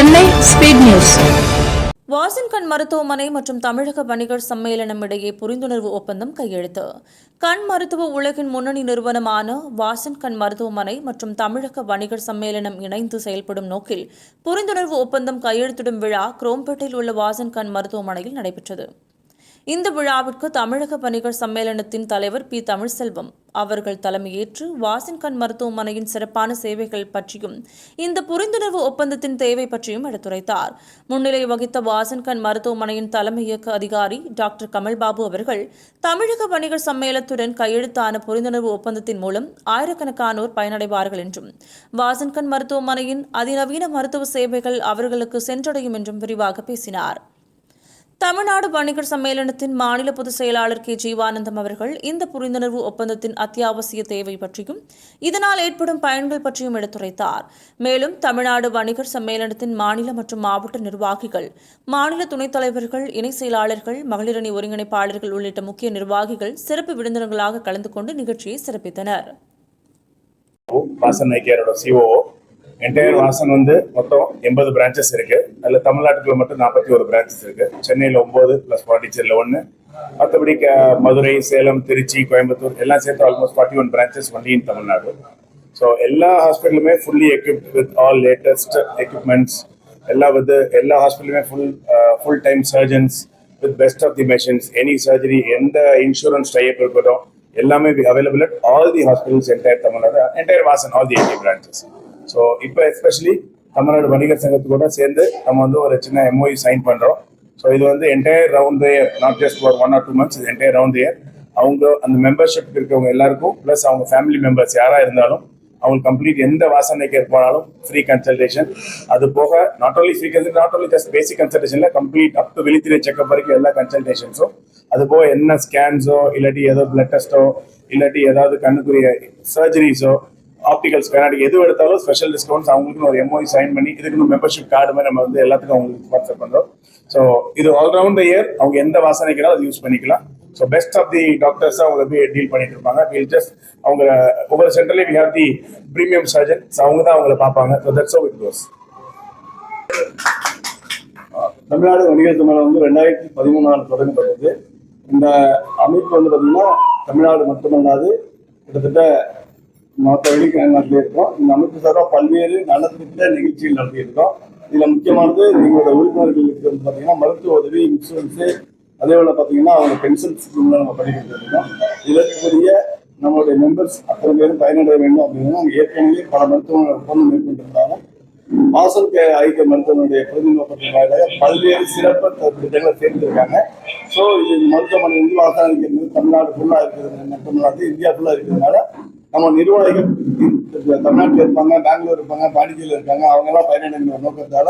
Chennai speed news. Vasan மருத்துவமனை மற்றும் தமிழக வணிகர் சம்மேளனம் இடையே புரிந்துணர்வு ஒப்பந்தம் கையெழுத்து. கண் மருத்துவ உலகின் முன்னணி நிறுவனமான வாசன் மருத்துவமனை மற்றும் தமிழக வணிகர் சம்மேளனம் இணைந்து செயல்படும் நோக்கில் புரிந்துணர்வு ஒப்பந்தம் கையெழுத்திடும் விழா குரோம்பேட்டையில் உள்ள வாசன் மருத்துவமனையில் நடைபெற்றது. இந்த விழாவிற்கு தமிழக வணிகர் சம்மேளனத்தின் தலைவர் பி. தமிழ்செல்வம் அவர்கள் தலைமையேற்று வாசன் மருத்துவமனையின் சிறப்பான சேவைகள் பற்றியும் இந்த புரிந்துணர்வு ஒப்பந்தத்தின் தேவை பற்றியும் எடுத்துரைத்தார். முன்னிலை வகித்த வாசன் மருத்துவமனையின் தலைமை இயக்க அதிகாரி டாக்டர் கமல்பாபு அவர்கள் தமிழக வணிகர் சம்மேளனத்துடன் கையெழுத்தான புரிந்துணர்வு ஒப்பந்தத்தின் மூலம் ஆயிரக்கணக்கானோர் பயனடைவார்கள் என்றும் வாசன் மருத்துவமனையின் அதிநவீன மருத்துவ சேவைகள் அவர்களுக்கு சென்றடையும் என்றும் விரிவாக பேசினார். தமிழ்நாடு வணிகர் சம்மேளனத்தின் மாநில பொதுச் செயலாளர் கே. ஜீவானந்தம் அவர்கள் இந்த புரிந்துணர்வு ஒப்பந்தத்தின் அத்தியாவசிய தேவை பற்றியும் இதனால் ஏற்படும் பயன்கள் பற்றியும் எடுத்துரைத்தார். மேலும் தமிழ்நாடு வணிகர் சம்மேளனத்தின் மாநில மற்றும் மாவட்ட நிர்வாகிகள், மாநில துணைத் தலைவர்கள், இணை செயலாளர்கள், மகளிரணி ஒருங்கிணைப்பாளர்கள் உள்ளிட்ட முக்கிய நிர்வாகிகள் சிறப்பு விருந்தினர்களாக கலந்து கொண்டு நிகழ்ச்சியை சிறப்பித்தனர். என்டையர் வாசன் மொத்தம் 80 பிரான்ச்சஸ் இருக்கு. அதில் தமிழ்நாட்டுக்குள்ள மட்டும் 41 பிரான்ச்சஸ் இருக்கு. சென்னையில் 9 + பாண்டிச்சேரியில் 1, மற்றபடி மதுரை, சேலம், திருச்சி, கோயம்புத்தூர் எல்லாம் சேர்த்து almost 41 branches only in Tamil Nadu. So எல்லா ஹாஸ்பிட்டலுமே fully equipped with all latest equipments, எல்லா ஹாஸ்பிட்டலுமே full time surgeons with best of the machines. Any surgery, எந்த இன்சூரன்ஸ் டைப் இருக்கட்டும், எல்லாமே available at all the hospitals entire Tamil Nadu, entire Vasan, all the 80 branches. So இப்போ especially Tamil Nadu வணிகர் சங்கத்தோட சேர்ந்து நம்ம ஒரு சின்ன MOU சைன் பண்ணுறோம். ஸோ இது entire round the year, not just for 1 or 2 months, இது என்டையர் ரவுண்ட் த இயர். அவங்க அந்த மெம்பர்ஷிப் இருக்கவங்க எல்லாருக்கும் ப்ளஸ் அவங்க ஃபேமிலி மெம்பர்ஸ் யாராக இருந்தாலும் அவங்களுக்கு கம்ப்ளீட் எந்த வாசனை கேர் போனாலும் ஃப்ரீ கன்சல்டேஷன். அது போக நாட் ஓன்லி ஜஸ்ட் பேசிக் கன்சல்டேஷன்ல கம்ப்ளீட் அப் டு வெளித்திரை செக்அப் வரைக்கும் எல்லா கன்சல்டேஷன்ஸும், அது போக என்ன ஸ்கேன்ஸோ இல்லாட்டி ஏதோ பிளட் டெஸ்ட்டோ இல்லாட்டி ஏதாவது கண்ணுக்குரிய சர்ஜரிஸோ, ஆப்டிகல் ஸ்கேன், எது எடுத்தாலும் ஸ்பெஷல் டிஸ்கவுண்ட்ஸ். அவங்களுக்கு ஒரு MOU சைன் பண்ணி இதுக்கு மெம்பர்ஷிப் கார்டு மாதிரி நம்ம எல்லாத்துக்கும் அவங்களுக்கு வாட்ஸ்அப் பண்ணுறோம். ஸோ இது ஆல்ரவுண்ட் த இயர் அவங்க எந்த வாசனைக்கிறாலும் அது யூஸ் பண்ணிக்கலாம். So best of the doctors அவங்க டீல் பண்ணிட்டு இருப்பாங்க. அவங்க ஒவ்வொரு சென்டர்லையும் we have the premium surgeon, அவங்க தான் அவங்கள பார்ப்பாங்க. So that's how it goes. Tamil Nadu வணிகர் சம்மேளனம் 2013 தொடங்கப்பட்டது. இந்த அமைப்பு பார்த்தீங்கன்னா தமிழ்நாடு மட்டுமல்லாது கிட்டத்தட்ட மற்ற வெளிநாட்டிலே இருக்கோம். இந்த அமைப்பு சார்பாக பல்வேறு நலத்திட்ட நிகழ்ச்சிகள் நடத்தியிருக்கோம். இதில் முக்கியமானது எங்களோட உறுப்பினர்கள் இருக்கிறது பார்த்தீங்கன்னா மருத்துவ உதவி, இன்சூரன்ஸு, அதே போல் பார்த்தீங்கன்னா அவங்க பென்ஷன் ஸ்கீம்ல நம்ம பண்ணிக்கிட்டு இருக்கோம். இதற்குரிய நம்மளுடைய மெம்பர்ஸ் அத்தனை பேரும் பயனடைய வேண்டும் அப்படின்னா அவங்க ஏற்கனவே பல மருத்துவமனை ஒப்பந்தம் மேற்கொண்டிருந்தாங்க. வாசன் ஐக்கிய மருத்துவமனையுடைய பிரதிநிதித்துவத்தின் வாயிலாக பல்வேறு சிறப்பு திட்டங்களை சேர்ந்திருக்காங்க. ஸோ இது மருத்துவமனை வாசன் ஐக்கிய தமிழ்நாடு ஃபுல்லாக இருக்கிறது மட்டுமல்லாது இந்தியா ஃபுல்லாக இருக்கிறதுனால நம்ம நிர்வாகிகள் தமிழ்நாட்டில் இருப்பாங்க, பெங்களூர் இருப்பாங்க, பாண்டிச்சேரியில் இருக்காங்க, அவங்கெல்லாம் பயனடைகிற நோக்கத்தால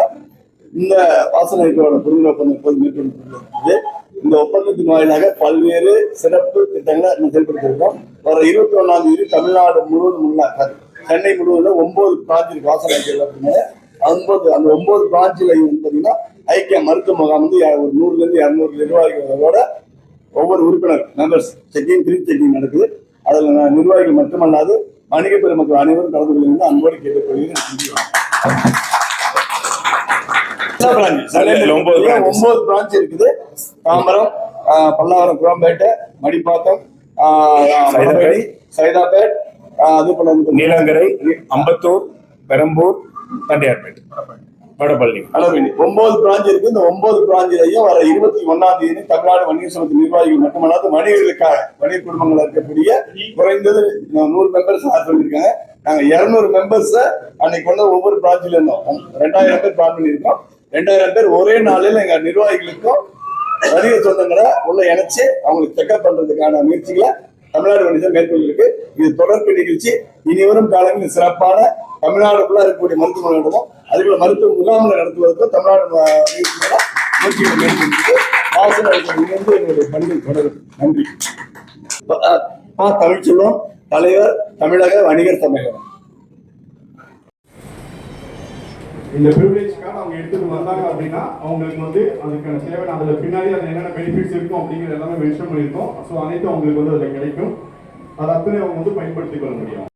இந்த வாசன் ஐக்கியோட புரிந்துணர்வு ஒப்பந்தம் இப்போது மேற்கொள்ளப்பட்டிருக்கிறது. இந்த ஒப்பந்தத்தின் வாயிலாக பல்வேறு சிறப்பு திட்டங்களை நம்ம செயல்படுத்தியிருக்கோம். வர 21ஆம் தேதி தமிழ்நாடு முழுவதும் உள்ள சென்னை முழுவதும் 9 பிரான்ச் இருக்கு வாசன் ஐக்கிய. அந்த 9 பிரான்ச்சில் பார்த்தீங்கன்னா ஐக்கிய மருத்துவ முகாம் ஒரு 100லேருந்து 200 நிர்வாகிகளோட ஒவ்வொரு உறுப்பினர் மெம்பர்ஸ் செக்கிங், ஃப்ரீ செக்கிங் நடக்குது. அதில் நிர்வாகிகள் மட்டுமல்லாது வணிக பெருமக்கள் அனைவரும் கலந்து கொள்வது அன்போடு கேட்டுக்கொள்கிறேன். 9 பிரான்ச் இருக்குது. தாம்பரம், பல்லாவரம், குரோம்பேட்டை, மடிப்பாக்கம், சைதாப்பேட், அது போல நீலங்கரை, அம்பத்தூர், பெரம்பூர், தண்டையார்பேட், வடபள்ளி, 9 பிரான்ச் இருக்கு. இந்த 9 பிராஞ்சிலையும் வர 21ஆம் தேதி தமிழ்நாடு வணிகர் சங்கத்தின் நிர்வாகிகள் மட்டுமல்லாது வணிகர்களுக்காக வணிக குடும்பங்கள் இருக்கக்கூடிய குறைந்தது 100 மெம்பர்ஸ் சொல்லியிருக்காங்க. நாங்கள் 200 மெம்பர்ஸ் அன்னைக்கு ஒவ்வொரு பிரான்ச்சில் இருந்தோம். 2000 பேர் பிளான் பண்ணியிருக்கோம். 2000 பேர் ஒரே நாளில் எங்க நிர்வாகிகளுக்கும் வணிக சொந்தங்களை உள்ள இணைச்சு அவங்களுக்கு செக்அப் பண்றதுக்கான முயற்சிகளை தமிழ்நாடு வணிகம் மேற்கொண்டிருக்கு. இது தொடர்பு நிகழ்ச்சி. இனி வரும் காலங்களில் சிறப்பான தமிழ்நாடுக்குள்ள இருக்கக்கூடிய மருத்துவமனைகளும் அதுக்குள்ள மருத்துவ முகாம்களை நடத்துவதற்கும் தமிழ்நாடு முயற்சிகளை மேற்கொண்டு வாசன் இணைந்து எங்களுடைய பணிகள் தொடரும். நன்றி. தமிழ்ச்செல்வம், தலைவர், தமிழக வணிகர் சம்மேளனம். இந்த ப்ரிவிலேஜ்க்காக அவங்க எடுத்துட்டு வந்தாங்க அப்படின்னா அவங்களுக்கு அதுக்கான தேவை அதில் பின்னாடி அது என்னென்ன பெனிஃபிட்ஸ் இருக்கும் அப்படிங்கிறது எல்லாமே மென்ஷன் பண்ணியிருக்கோம். ஸோ அனைத்தும் அவங்களுக்கு அதில் கிடைக்கும். அது அத்தனை அவங்க பயன்படுத்திக் கொள்ள முடியும்.